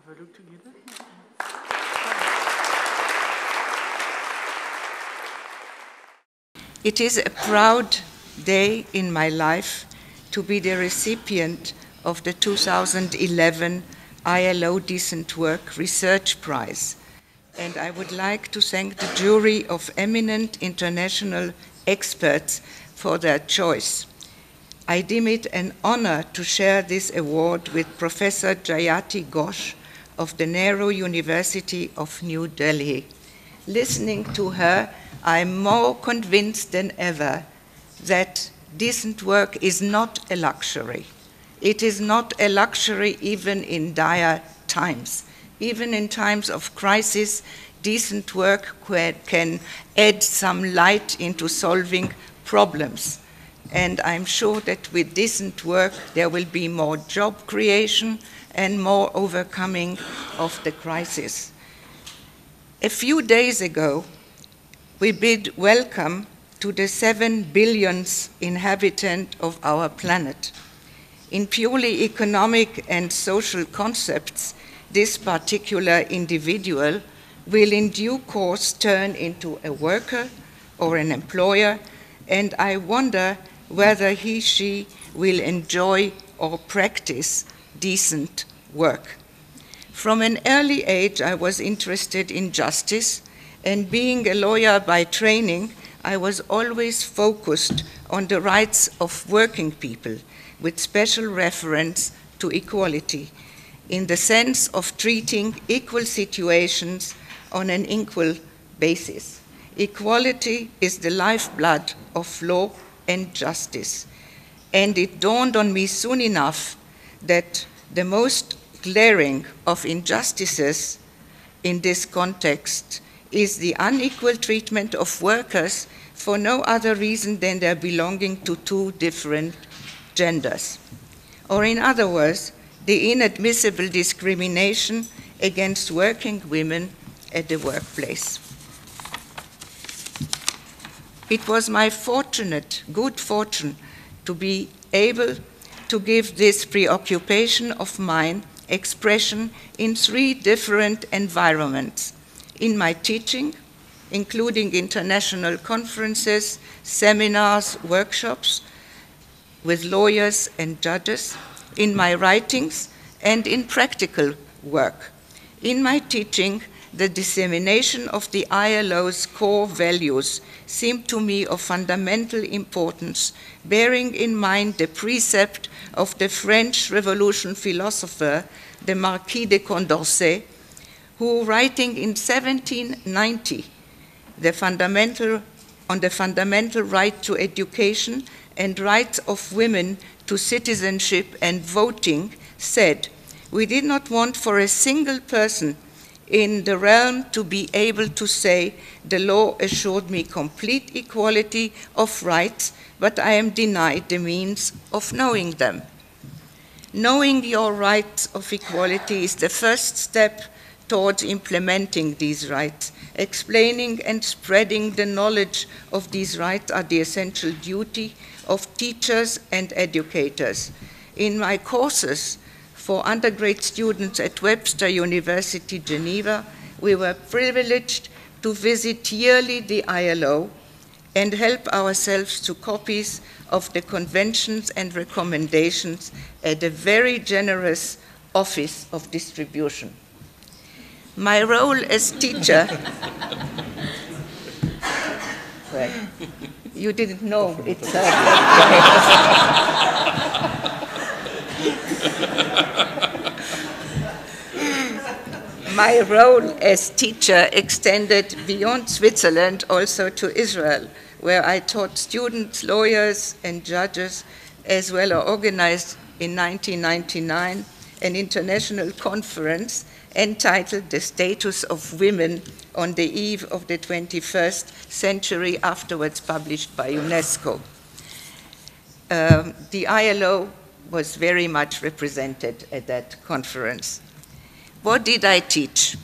we look together? It is a proud day in my life to be the recipient of the 2011 ILO Decent Work Research Prize. And I would like to thank the jury of eminent international experts for their choice. I deem it an honor to share this award with Professor Jayati Ghosh of the Nehru University of New Delhi. Listening to her, I'm more convinced than ever that decent work is not a luxury. It is not a luxury even in dire times. Even in times of crisis, decent work can add some light into solving problems. And I'm sure that with decent work, there will be more job creation and more overcoming of the crisis. A few days ago, we bid welcome to the 7 billionth inhabitant of our planet. In purely economic and social concepts, this particular individual will in due course turn into a worker or an employer, and I wonder whether he, she will enjoy or practice decent work. From an early age, I was interested in justice, and being a lawyer by training, I was always focused on the rights of working people, with special reference to equality, in the sense of treating equal situations on an equal basis. Equality is the lifeblood of law and justice. And it dawned on me soon enough that the most glaring of injustices in this context is the unequal treatment of workers for no other reason than their belonging to two different genders. Or in other words, the inadmissible discrimination against working women at the workplace. It was my good fortune, to be able to give this preoccupation of mine expression in 3 different environments: in my teaching, including international conferences, seminars, workshops with lawyers and judges, in my writings, and in practical work. In my teaching, the dissemination of the ILO's core values seemed to me of fundamental importance, bearing in mind the precept of the French Revolution philosopher, the Marquis de Condorcet, who, writing in 1790 on the fundamental right to education and rights of women to citizenship and voting, said, "We did not want for a single person in the realm to be able to say, the law assured me complete equality of rights, but I am denied the means of knowing them." Knowing your rights of equality is the first step towards implementing these rights. Explaining and spreading the knowledge of these rights are the essential duty of teachers and educators. In my courses for undergrad students at Webster University, Geneva, we were privileged to visit yearly the ILO and help ourselves to copies of the conventions and recommendations at a very generous office of distribution. My role as teacher, well, you didn't know it's My role as teacher extended beyond Switzerland also to Israel, where I taught students, lawyers, and judges, as well as organized in 1999 an international conference entitled "The Status of Women on the Eve of the 21st Century," afterwards published by UNESCO. The ILO was very much represented at that conference. What did I teach?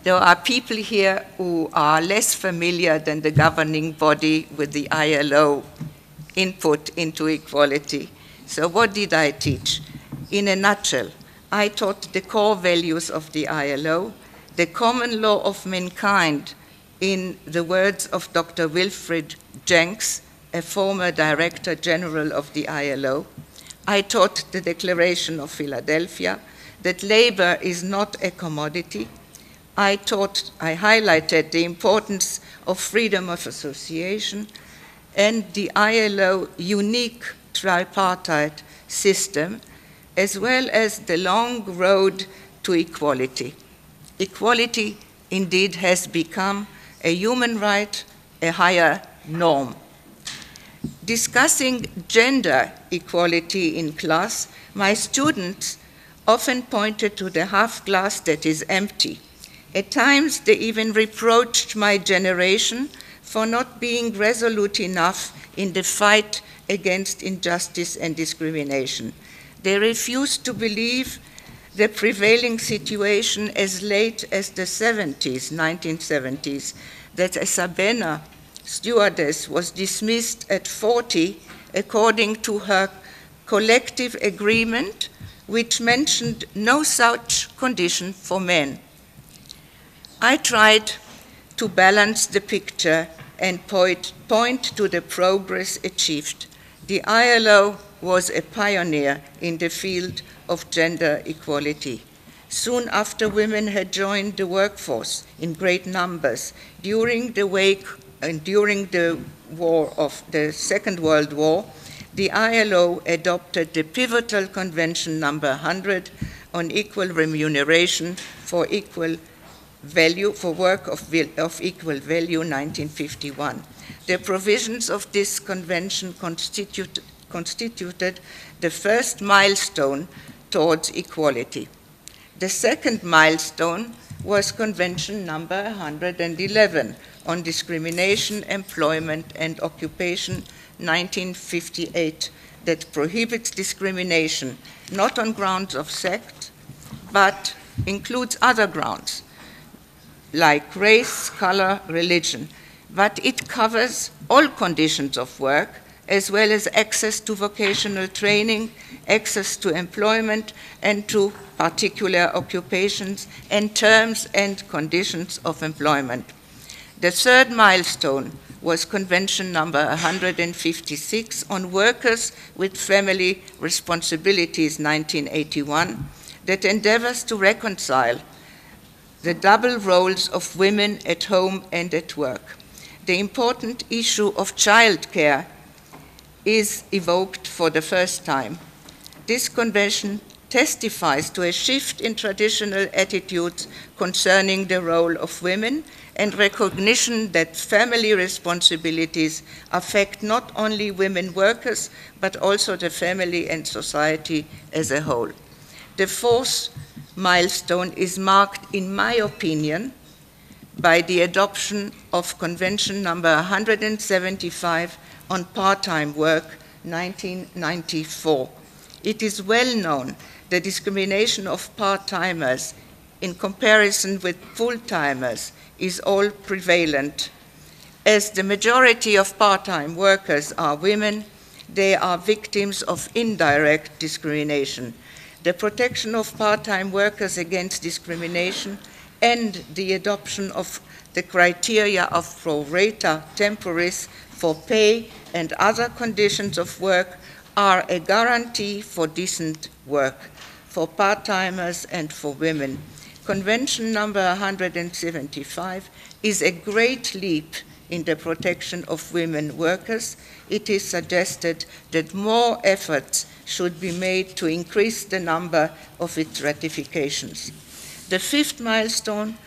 There are people here who are less familiar than the governing body with the ILO input into equality. So what did I teach? In a nutshell, I taught the core values of the ILO, the common law of mankind, in the words of Dr. Wilfried Jenks, a former Director General of the ILO. I taught the Declaration of Philadelphia, that labor is not a commodity. I highlighted the importance of freedom of association and the ILO unique tripartite system, as well as the long road to equality. Equality indeed has become a human right, a higher norm. Discussing gender equality in class, my students often pointed to the half glass that is empty. At times, they even reproached my generation for not being resolute enough in the fight against injustice and discrimination. They refused to believe the prevailing situation as late as the 1970s, that a Sabena stewardess was dismissed at 40 according to her collective agreement, which mentioned no such condition for men. I tried to balance the picture and point to the progress achieved. The ILO was a pioneer in the field of gender equality. Soon after women had joined the workforce in great numbers during the war of the Second World War, the ILO adopted the pivotal Convention number 100 on equal remuneration for equal value, for work of equal value, 1951. The provisions of this convention constituted the first milestone towards equality. The second milestone was Convention number 111 on discrimination, employment, and occupation, 1958, that prohibits discrimination not on grounds of sex, but includes other grounds, like race, color, religion, but it covers all conditions of work, as well as access to vocational training, access to employment, and to particular occupations and terms and conditions of employment. The third milestone was Convention number 156 on workers with family responsibilities, 1981, that endeavors to reconcile the double roles of women at home and at work. The important issue of childcare is evoked for the first time. This convention testifies to a shift in traditional attitudes concerning the role of women and recognition that family responsibilities affect not only women workers, but also the family and society as a whole. The fourth milestone is marked, in my opinion, by the adoption of Convention number 175 on part-time work, 1994. It is well known the discrimination of part-timers in comparison with full-timers is all prevalent. As the majority of part-time workers are women, they are victims of indirect discrimination. The protection of part-time workers against discrimination and the adoption of the criteria of pro rata temporis for pay and other conditions of work are a guarantee for decent work for part-timers and for women. Convention number 175 is a great leap in the protection of women workers. It is suggested that more efforts should be made to increase the number of its ratifications. The fifth milestone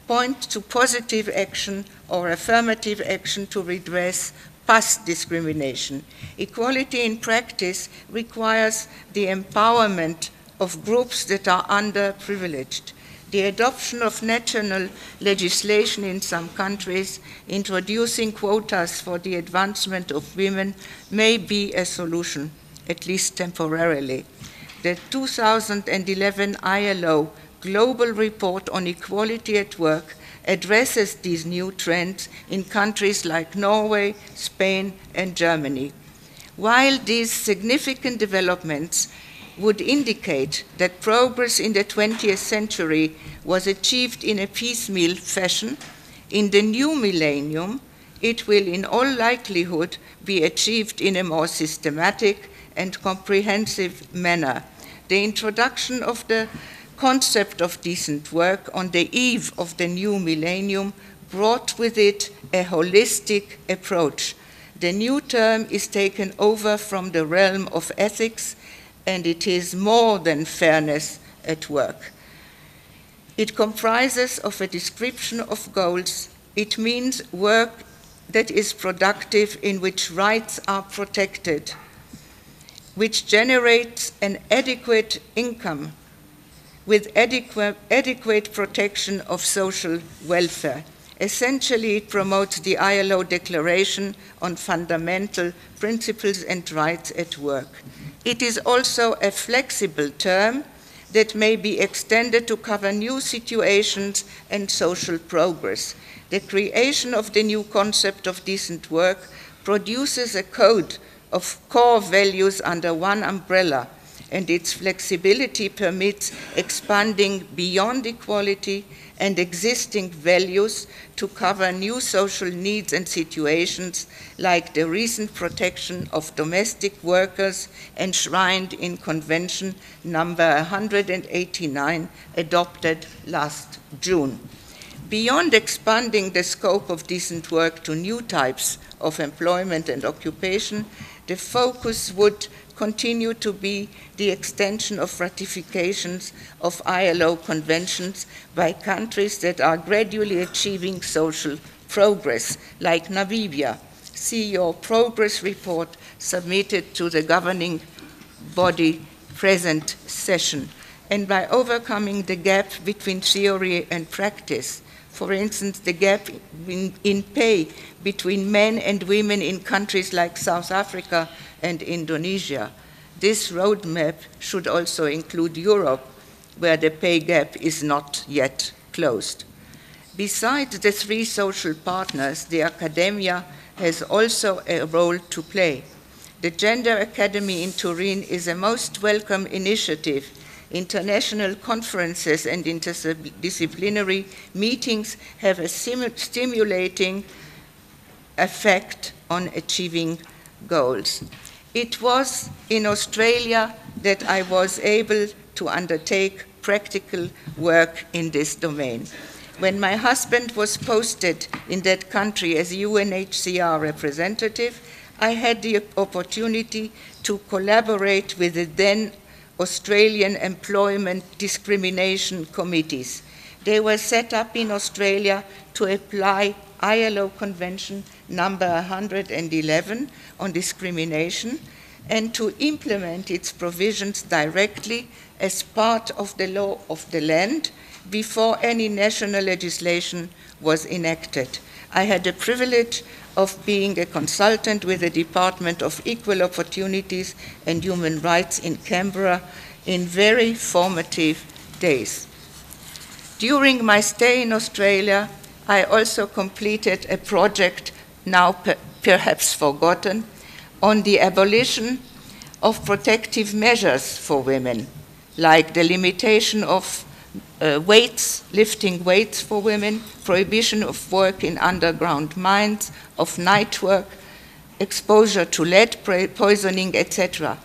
points to positive action or affirmative action to redress past discrimination. Equality in practice requires the empowerment of groups that are underprivileged. The adoption of national legislation in some countries introducing quotas for the advancement of women may be a solution, at least temporarily. The 2011 ILO Global Report on Equality at Work addresses these new trends in countries like Norway, Spain, and Germany. While these significant developments would indicate that progress in the 20th century was achieved in a piecemeal fashion, in the new millennium, it will in all likelihood be achieved in a more systematic and comprehensive manner. The introduction of the concept of decent work on the eve of the new millennium brought with it a holistic approach. The new term is taken over from the realm of ethics, and it is more than fairness at work. It comprises of a description of goals. It means work that is productive, in which rights are protected, which generates an adequate income with adequate protection of social welfare. Essentially, it promotes the ILO Declaration on Fundamental Principles and Rights at Work. It is also a flexible term that may be extended to cover new situations and social progress. The creation of the new concept of decent work produces a code of core values under one umbrella, and its flexibility permits expanding beyond equality and existing values to cover new social needs and situations, like the recent protection of domestic workers enshrined in Convention number 189, adopted last June. Beyond expanding the scope of decent work to new types of employment and occupation, the focus would continue to be the extension of ratifications of ILO conventions by countries that are gradually achieving social progress, like Namibia. See your progress report submitted to the governing body present session. And by overcoming the gap between theory and practice, for instance, the gap in pay between men and women in countries like South Africa and Indonesia. This roadmap should also include Europe, where the pay gap is not yet closed. Besides the three social partners, the academia has also a role to play. The Gender Academy in Turin is a most welcome initiative. International conferences and interdisciplinary meetings have a stimulating effect on achieving goals. It was in Australia that I was able to undertake practical work in this domain. When my husband was posted in that country as UNHCR representative, I had the opportunity to collaborate with the then Australian employment discrimination committees. They were set up in Australia to apply ILO Convention number 111 on discrimination and to implement its provisions directly as part of the law of the land before any national legislation was enacted. I had the privilege of being a consultant with the Department of Equal Opportunities and Human Rights in Canberra in very formative days. During my stay in Australia, I also completed a project, now perhaps forgotten, on the abolition of protective measures for women, like the limitation of lifting weights for women, prohibition of work in underground mines, of night work, exposure to lead poisoning, etc.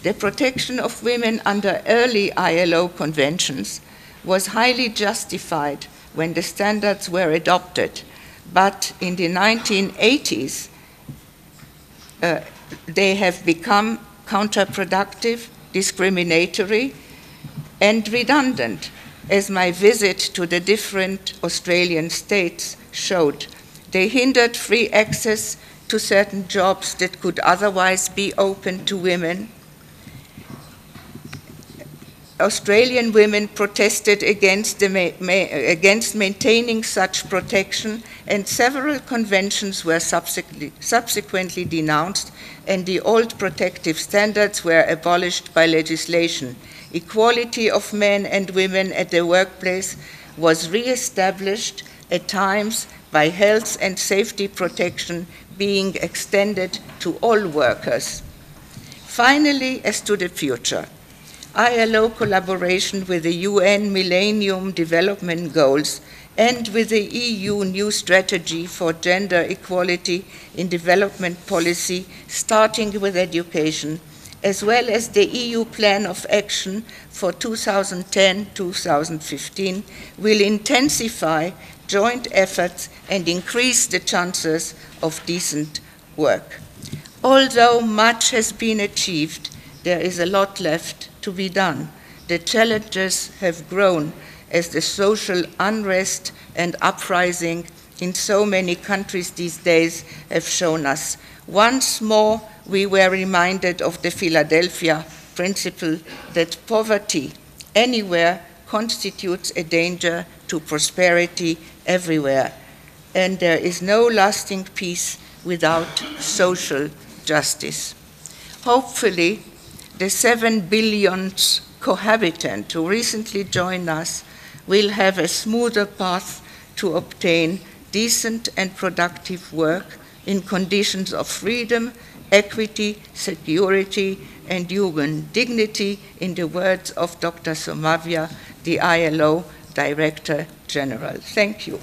The protection of women under early ILO conventions was highly justified when the standards were adopted, but in the 1980s, they have become counterproductive, discriminatory, and redundant, as my visit to the different Australian states showed. They hindered free access to certain jobs that could otherwise be open to women. Australian women protested against maintaining such protection, and several conventions were subsequently denounced, and the old protective standards were abolished by legislation. Equality of men and women at the workplace was re-established at times by health and safety protection being extended to all workers. Finally, as to the future, ILO collaboration with the UN Millennium Development Goals and with the EU new strategy for gender equality in development policy, starting with education, as well as the EU Plan of Action for 2010-2015, will intensify joint efforts and increase the chances of decent work. Although much has been achieved, there is a lot left to be done. The challenges have grown as the social unrest and uprising in so many countries these days have shown us. Once more, we were reminded of the Philadelphia principle that poverty anywhere constitutes a danger to prosperity everywhere, and there is no lasting peace without social justice. Hopefully, the 7 billionth cohabitant who recently joined us will have a smoother path to obtain decent and productive work in conditions of freedom, equity, security, and human dignity, in the words of Dr. Somavia, the ILO Director General. Thank you.